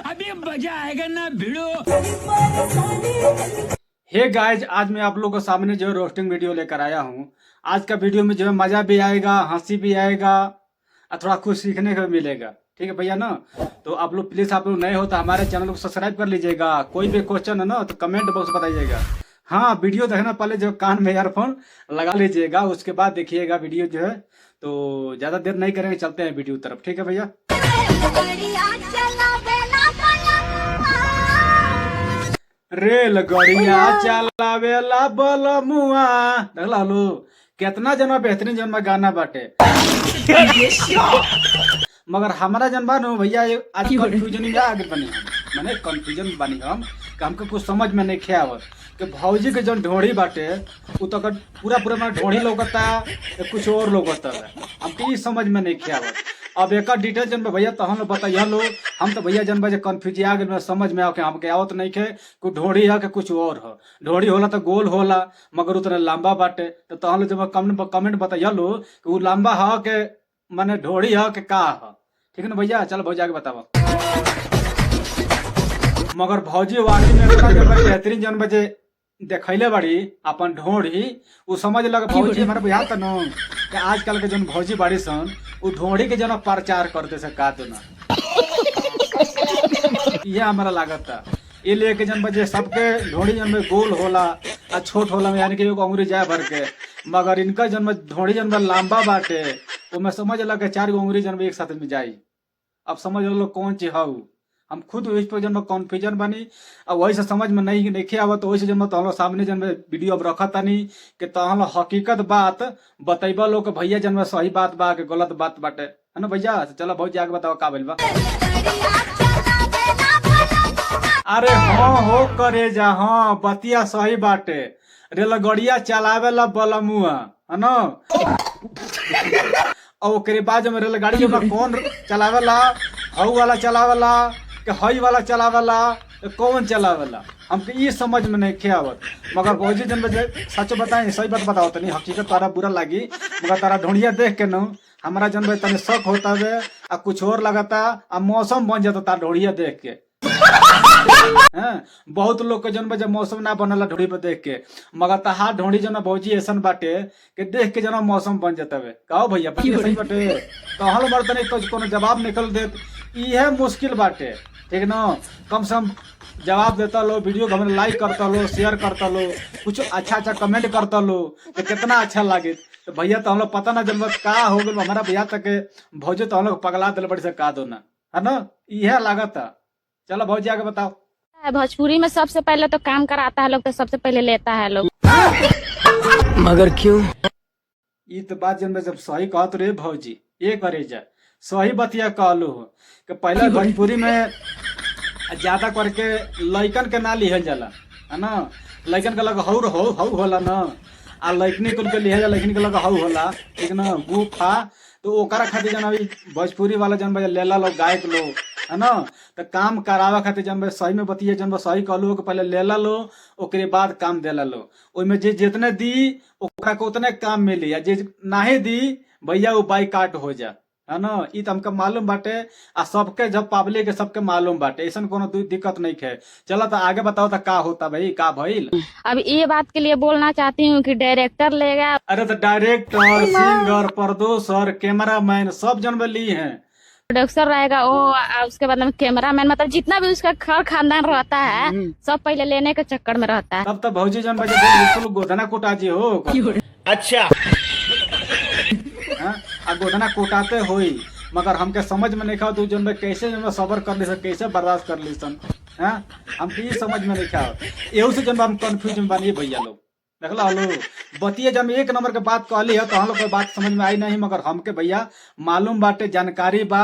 अभी मजा आएगा ना भिड़ो। हे गाइज, आज मैं आप लोगों के सामने जो है रोस्टिंग वीडियो लेकर आया हूँ। आज का वीडियो में जो है मजा भी आएगा, हंसी भी आएगा और थोड़ा कुछ सीखने को मिलेगा। ठीक है भैया ना। तो आप लोग प्लीज, आप लोग नए हो तो हमारे चैनल को सब्सक्राइब कर लीजिएगा। कोई भी क्वेश्चन है ना तो कमेंट बॉक्स बताइएगा। हाँ, वीडियो देखना पहले जो कान में ईयरफोन लगा लीजिएगा, उसके बाद देखिएगा वीडियो जो है। तो ज्यादा देर नहीं करेंगे, चलते हैं वीडियो तरफ। ठीक है भैया। रेलगाड़िया चलावेला बलमुआ, देखला लो कितना जन्म बेहतरीन जन्म गाना बाटे। मगर हमारा जन्म नो भैया आज कंफ्यूजन में आगे बनी हम, माने कंफ्यूजन बनी हम कि हमको कुछ समझ में नहीं खे आवत कि भौजी के जन ढोड़ी बाटे उ तो पूरा पूरा में ढोड़ी लौकता या कुछ और लौकता है। हमको ये समझ में नहीं खे आवत। अब एक डिटेल जन भैया तो हम लोग बताइए लो। हम तो भैया जन बजे कंफ्यूज आ गए, समझ में आओ के हमके आवत नहीं खे कुछ ढोड़ी है कि कुछ और है। ढोड़ी होला तो गोल होला मगर उतना लंबा बाटे। तो हम लोग जब कमेंट बताइए लो कि वो लंबा है के माने ढोड़ी है कि का है। ठीक है ना भैया, चलो भौजी आगे बतावा। मगर भौजी वाकई में बेहतरीन जन बजे देखैले बड़ी अपन ढोड़ी, वो समझ लग भौजी हमारे बुझा था न कि आजकल के जन भौजी बाड़ी सन वो ढोड़ी के जन प्रचार करते से का तो ना। ये हमारा लागत था। ये लेके जन बजे सबके ढोड़ी जन में गोल होला आ छोट होला, यानी कि एगो अंगुरी जाए भर के। मगर इनका जन्म ढोड़ी जन्म लंबा बाटे, तो मैं समझ लगा 4 अंगुरी जन्म एक साथ में जाई। अब समझ लो कौन चीज है। हम खुद इस पर जन्म कन्फ्यूजन बनी और वही से समझ में नहीं आवा। तो वही से जन्म तो सामने जन्म वीडियो अब रखा तानी कि तहल हकीकत बात बतैबा लोग के भैया जन्म सही बात बा के गलत बात बाटे, है ना भैया। चलो भौजी आगे बताओ का भइल बा। अरे हाँ हो करे जा, हाँ बतिया सही बाटे। रेलगाड़िया चलावेला बलमुआ, है ना। और ओकरे बाद में रेलगाड़ी में कौन चलावेला, हऊ वाला चलावेला कि हई वाला चलावेला, कौन चलावेला, हमको ये समझ में नहीं आवत। मगर भौजी जन सच बताए, सही बात बताओ तनी। हकीकत तारा बुरा लगी मगर तारा ढोड़िया देख के न हमारा जन तनी शक होता है आ कुछ और लगता आ मौसम बन जाता तारा ढोड़िया देख के। बहुत लोग के जन जब मौसम ना बनला ढोड़ी पे देख के, मगर तहार ढोड़ी जन भौजी ऐसा बाटे कि देख के जना मौसम बन जाता है। कहो भैया सही बाटे। कहल मरतनी कोनो जवाब निकल दे, यह मुश्किल बाटे। ठीक ना, कम से कम जवाब देता लो, वीडियो को हमें लाइक करता लो, शेयर करता लो, कुछ अच्छा अच्छा कमेंट करता लो कि कितना अच्छा लगे। तो भैया तो हम लोग पता ना जब का हो गए हमारा भैया तक भौजी तो हम लोग पगला दिल बड़ी से का दो ना, है ना। यह लागत था। चलो भौजी आगे बताओ। भोजपुरी में सबसे पहले तो काम कराता है लोग, तो सबसे पहले लेता है लोग। मगर क्यों? ये तो बात जन जब सही कहा तो रे भौजी ये करे जा सही बतिया कहलू कि पहले भोजपुरी में ज्यादा करके लइकन के ना लिहल जाला, है ना। लइकन के लगा हऊ होला ना, आ लइकनी कुल के लिहल जाला, लइकनी के लगा हऊ होला। ठीक ना, गुफा तो ओकरा खातिर जन अभी भोजपुरी वाला जन लेला लोग गायक लोग, है ना। तो काम करावा खातिर जन सही में बतिया जन सही कहलू कि पहले लेला लो ओकरे बाद काम देला लो। ओइमे जे जितने दी ओकरा को उतने काम मिली, जे नाही दी भैया वो बाइकाट हो जा, है ना। ई तो हमको मालूम बाटे आ सबके जब पब्लिक के सबके मालूम बाटे, ऐसा कोनो दिक्कत नहीं है। चलो तो आगे बताओ तो का होता भाई, का भइल। अब ये बात के लिए बोलना चाहती हूँ कि डायरेक्टर लेगा। अरे तो डायरेक्टर, सिंगर, प्रोड्यूसर, कैमरामैन सब जन ली हैं। प्रोड्यूसर रहेगा वो, उसके बाद में कैमरामैन, मतलब जितना भी उसका घर खानदान रहता है सब पहले लेने के चक्कर में रहता है। तब तो भौजी जन बजे बिल्कुल गोधना कोटाजी हो। अच्छा आ गोधना कोटाते होई, मगर हमके समझ में नहीं खाओ तू जन कैसे जन सबर कर ली सन, कैसे बर्दाश्त कर ली सन। हमके ये समझ में नहीं खाओ, एहू से जन हम कंफ्यूज में बनिए भैया लोग। देखला लो बतिए जब एक नंबर के बात कहली है तो हम लोग को बात समझ में आई नहीं, मगर हमके भैया मालूम बाटे, जानकारी बा,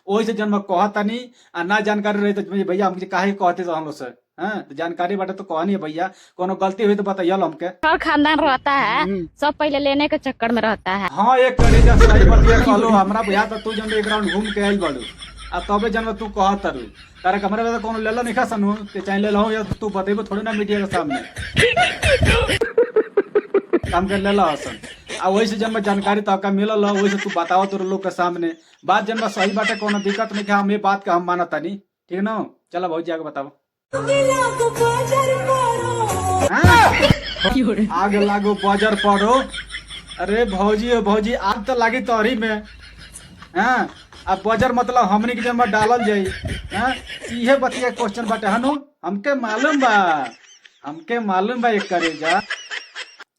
वही से जन कहतानी। आ ना जानकारी रही तो भैया हमके काहे कहते तो हम लोग से। तो जानकारी बाटे तो कहनी है भैया, कोनो गलती हुई तो बताइए हमके। घर खानदान रहता है सब पहले लेने के चक्कर में रहता है। हाँ एक करे जा सही बतिया कहलो हमरा भैया। तो तू जन एक राउंड घूम के आई बड़ू आ तबे जन तू कह तरु तारा कमरे में कोनो लेला नहीं खा सनु के चाहे ले लो या तू बतेबो थोड़ी ना मीडिया के सामने। काम कर लेला हसन आ वही से जन्म जानकारी तो मिलल है, वही से तू बताओ तोर लोग के सामने बात जन्म सही बाटे, कोनो दिक्कत नहीं, हम ये बात के हम मानता नहीं, ठीक ना। चलो भौजी आगे बताओ। आग लागो बजर पड़ो। अरे भौजी ओ भौजी, आग तो लागी तोहरी में। हाँ, अब बजर मतलब हमनी के जन्म डालल जाई। हाँ, इहे बतिया क्वेश्चन बाटे हनु, हमके मालूम बा एक करे जा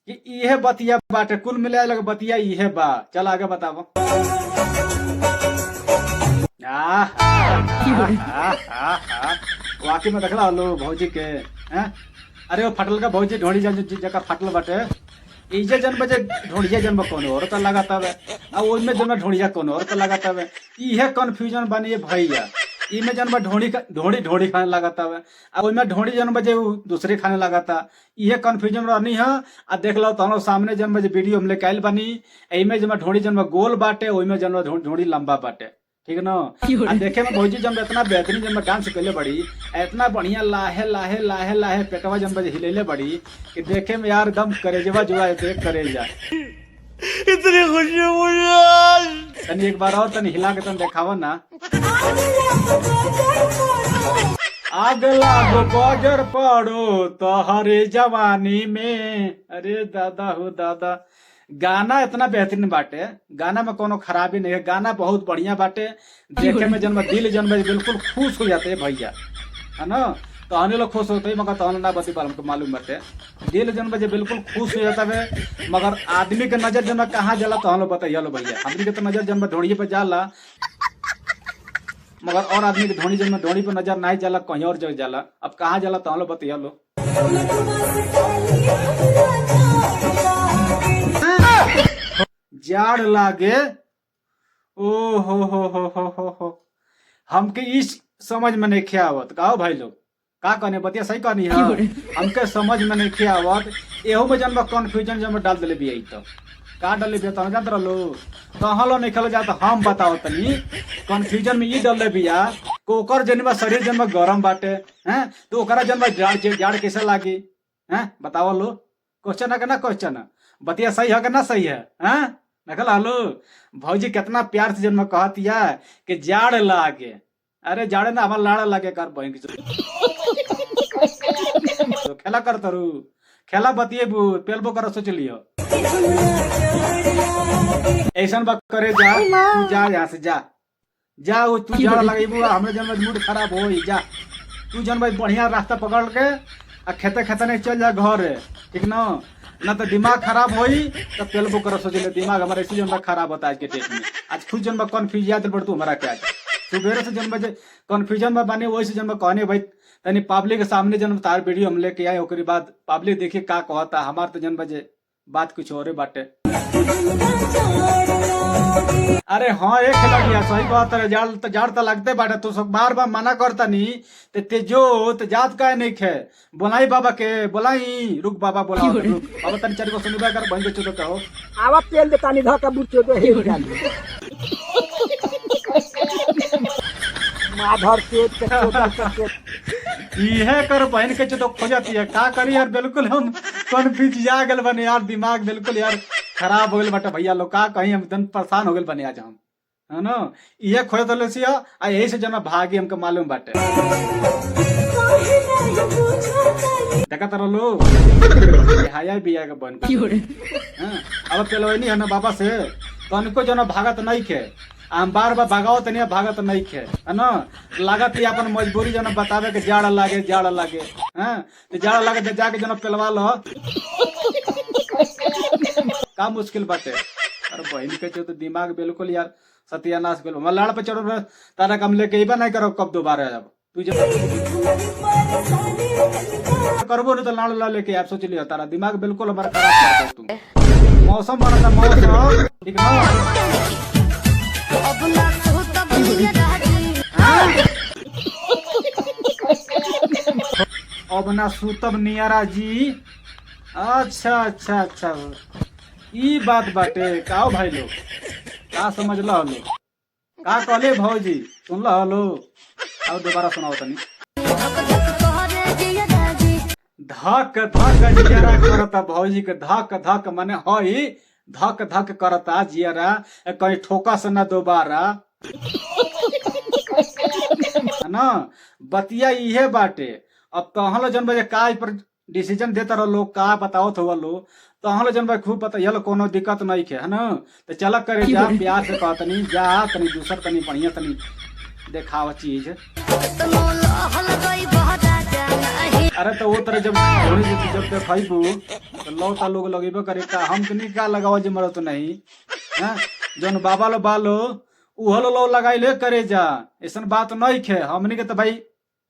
कि इहे बतिया बाटे, कुल मिला लग बतिया इहे बा। चल आगे बताओ। वाकई में देखला लो भौजी के। हैं? अरे वो फटल का भौजी ढोड़ी जगह फटल बाटे, इजे जन्म जे ढोड़िया जन्म कौन और तो लगाता है, और ओइमे जन्म ढोड़िया कौन और तो लगाता है। इहे कंफ्यूजन बनी भैया। इमे जन्म ढोड़ी खाने लगाता है, और ओइमे ढोड़ी जन्म जे दूसरे खाने लगाता। इहे कंफ्यूजन रहनी है। आ देख लो तो सामने जन्म जे वीडियो हम लेके आइल बनी, एमे जन्म ढोड़ी जन्म गोल बाटे, ओइमे जन्म ढोड़ी लंबा बाटे, ठीक ना। आ देखे में भौजी जब इतना बेहतरीन जब डांस कैले बड़ी, इतना बढ़िया लाहे लाहे लाहे लाहे पेटवा जब हिलेले बड़ी कि देखे में यार दम करेजवा जुआ देख करेजा। इतनी खुशी मुझे। तनी एक बार और तनी हिला के तन देखावा ना। आग लागो बजर पड़ो तोहरे जवानी में। अरे दादा हो दादा, गाना इतना बेहतरीन बाटे, गाना में कोनो खराबी नहीं है, गाना बहुत बढ़िया बाटे। देखे में जन्म दिल जन्म बिल्कुल खुश हो जाते हैं भैया, है ना। तो आने लोग खुश होते हैं, मगर तो ना बती पाल हमको मालूम बाटे, दिल जन्म बिल्कुल खुश हो जाता है। मगर आदमी के नजर जन्म कहाँ जाला तो हम लोग बताइए लो भैया। आदमी के तो नजर जन्म ढोड़िए पे जाला, मगर और आदमी के ढोड़ी जन्म ढोड़ी पे नजर नहीं जाला, कहीं और जगह जाला। अब कहाँ जाला तो हम लोग बताइए लो। जाड़ लागे, ओ हो, हमके इस समझ में नहीं आवत। कहो भाई लोग का कहने बतिया सही कहनी है, हमके समझ में नहीं आवत। एहू में जन्म कंफ्यूजन जन्म डाल दिले भी, तो का डाले भी तो जानत रहो तो हलो नहीं खेल जाता। हम बताओ तनी कंफ्यूजन में ये डाले बिया को ओकर जन्म शरीर जन्म गरम बाटे, हैं तो ओकरा जन्म जाड़ कैसे लागी, हैं बताओ लो। क्वेश्चन है कि ना क्वेश्चन, बतिया सही है कि ना सही है, हैं नकल हलो। भौजी कितना प्यार से जन्म कहतिया कि जाड़ लागे। अरे जाड़े ना हमारा लाड़ा लागे कर बहन तो खेला कर तरू खेला बतिए पेलबो कर सोच लियो। ऐसा बा करे जा, तू जा यहाँ से जा तू जाड़ लगेबू, हमरे जन्म मूड खराब हो जा। तू जन्म बढ़िया रास्ता पकड़ के आ खेते नहीं चल जा घर, ठीक ना तो दिमाग खराब होई तो पेलबो कर सोच ले। दिमाग हमारा इसी जन्म खराब होता है आज के डेट में। आज खुद जन्म कन्फ्यूज याद पड़ तू हमारा क्या सुबेरे से जन्म कन्फ्यूजन में बने, वही से जन्म कहने भाई तनी पब्लिक के सामने जन्म तार वीडियो हम लेके आए, ओकरी बाद पब्लिक देखिए का कहता। हमार तो जन्म बात कुछ और बाटे। अरे हाँ एक खेला गया सही बात है, जाड़ तो लगते बाटे। तो सब बार मना करता नहीं ते जो तो जात का नहीं खे बोलाई बाबा के बोलाई। रुक बाबा बोला रुक बाबा तनी चार को सुनबा कर बहन के चोदो कहो आवा तेल दे तानी धा का बुच्चो दे हे डाली माधर पेट के चोदा के इहे कर बहन के चोदो खोजती है। का करी यार, बिल्कुल हम कन्फ्यूज जा गल बने यार, दिमाग बिल्कुल यार खराब हो गल बटे भैया लोग। का कहीं हम एकदम परेशान हो गल बने आज हम, है ना। इहे खोज तो लेसिया आ यही से जना भागी हमके मालूम बाटे। देखा तर लो हाया बिया के बन अब चलो नहीं है ना बाबा से तनिको जना भागत नहीं खे। हम बार भागाओ तनिया भागत नहीं खे, है ना। लागत ही अपन मजबूरी जना बतावे के जाड़ लागे हैं तो जाड़ लागे तो जाके जना पेलवा लो का मुश्किल बाटे। अरे बहन के तो दिमाग बिल्कुल यार सत्यानाश गल। हम लाड़ पे चढ़ो तारा कम लेके इबा नहीं करो कब दोबारा जब तू जब करबो नहीं तो लाड़ ला लेके आप सोच लियो तारा दिमाग बिल्कुल हमारा खराब कर दे तू। मौसम बना मौसम ठीक ना। अब ना सुतब नियारा जी। अच्छा ई बात बाटे का भाई लोग का समझ लो हलो का कहले भौजी सुन लो हलो। और दोबारा सुनाओ तनी। धक जियारा करता भौजी के धक माने हई धक धक करता जियरा कहीं ठोका से न दोबारा है ना। बतिया इहे बाटे। अब तहलो जन बजे का पर डिसीजन देता रहो लोग का बताओ तो लो तहलो जन भाई खूब पता यल कोनो दिक्कत नहीं है ना। तो चल करे जा प्यार से कह तनी जा तनी दूसर तनी बढ़िया तनी देखाव चीज। अरे तो वो तरह जब देखबू तो लौटा लोग लगेबे करे का हम के नहीं का लगाव जे मरत नहीं हैं। जौन बाबा लो बालो उहलो लो लगाइले करे जा ऐसन बात नहीं है। हमनी के तो भाई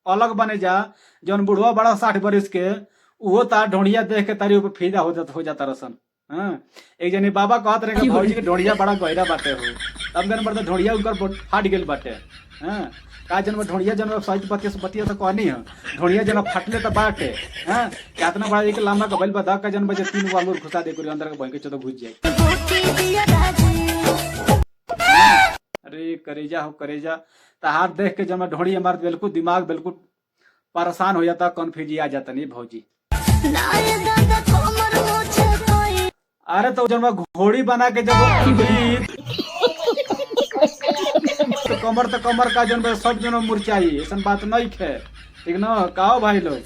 अलग बने जा। जौन बुढ़वा बड़ा 60 बरिस के उहो तार ढोड़िया देख के तारी ऊपर फीदा हो जाता रसन। हाँ एक जनी बाबा कहत रहे कि भौजी के ढोड़िया बड़ा गहरा बाटे हो। तब दिन बड़ा ढोड़िया उनकर फाट गेल बाटे। हाँ का जन ढोड़िया जन साइज बतिया तो कहनी है ढोड़िया जन फाटले तो बाटे। हाँ कितना बड़ा एक लंबा का बैल बता का जन बजे 3 अंगूर घुसा दे कर अंदर के बह के चलो घुस जाए। अरे करेजा हो करेजा तहार देख के जब ढोड़ी हमार बिल्कुल दिमाग बिल्कुल परेशान हो जाता कन्फ्यूज आ जाता नहीं भौजी। अरे तो जब घोड़ी बना के जब तो कमर का जन सब जन मुरझाई ऐसा बात नहीं है ठीक ना। कहो भाई लोग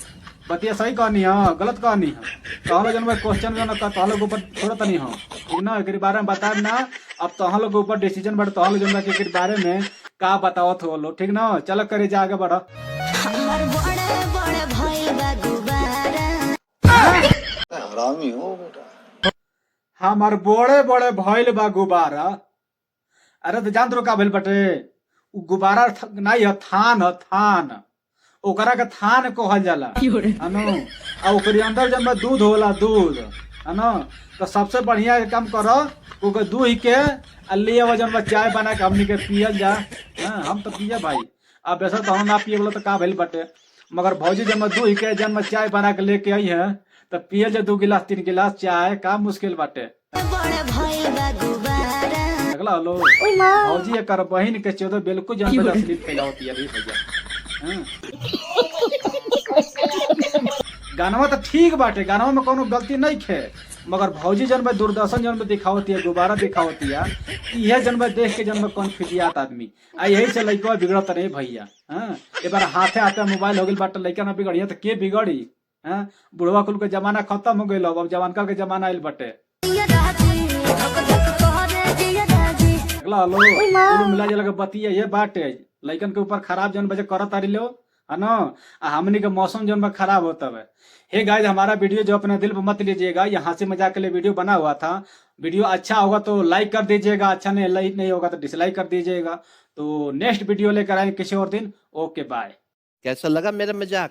बतिया सही कहनी है गलत कहनी है तहलो जन क्वेश्चन जन तहलो के ऊपर छोड़त नहीं हो ठीक ना। एक बारे में बताए ना अब तहलो के ऊपर डिसीजन बढ़ तहलो जन के बारे में का बतावत हो लो ठीक ना। चलो करे जा आगे बढ़ो। हरामी हो बेटा। हमार बड़े बड़े भइल बा गुब्बारा। अरे तो जान तो का भइल बटे उ गुब्बारा नहीं है थान है थान। ओकरा के थान कहल जाला है ना। आ ओकरी अंदर जब दूध होला दूध है ना। तो सबसे बढ़िया काम करो ओके दूह के ले वजन चाय बना के हमनी के पियल जा। हम तो पिए भाई अब वैसे तो हम ना पिए बोला तो का भइल बटे मगर भौजी जब दूह के जब चाय बना के लेके आई है तो पियल जा 2 गिलास 3 गिलास चाय का मुश्किल बाटे। लो भौजी कर बहन के 14 बिल्कुल जन असली फैलावती है भैया। गानवा तो ठीक बाटे गानवा में कोनो गलती नहीं है मगर भौजी जन में दूरदर्शन जन में दिखावती है गुब्बारा दिखावती है यह जन में देख के जन में कन्फ्यूजियात आदमी आ यही से लड़का बिगड़त रहे भैया। हाँ एक बार हाथे हाथे मोबाइल हो गई बाटे लड़का ना बिगड़िया तो के बिगड़ी। हाँ बुढ़वा कुल के जमाना खत्म हो गई अब जवानका के जमाना आयल बटे। मिला जुला के बतिया ये बाटे लड़कन के ऊपर खराब जन बजे करत तारी लो है ना। हमनी के मौसम जन खराब होता है। हे गाइस हमारा वीडियो जो अपने दिल पर मत लीजिएगा ये हंसी मजाक के लिए वीडियो बना हुआ था। वीडियो अच्छा होगा तो लाइक कर दीजिएगा अच्छा नहीं होगा तो डिसलाइक कर दीजिएगा। तो नेक्स्ट वीडियो लेकर आएंगे किसी और दिन। Okay bye. कैसा लगा मेरा मजाक?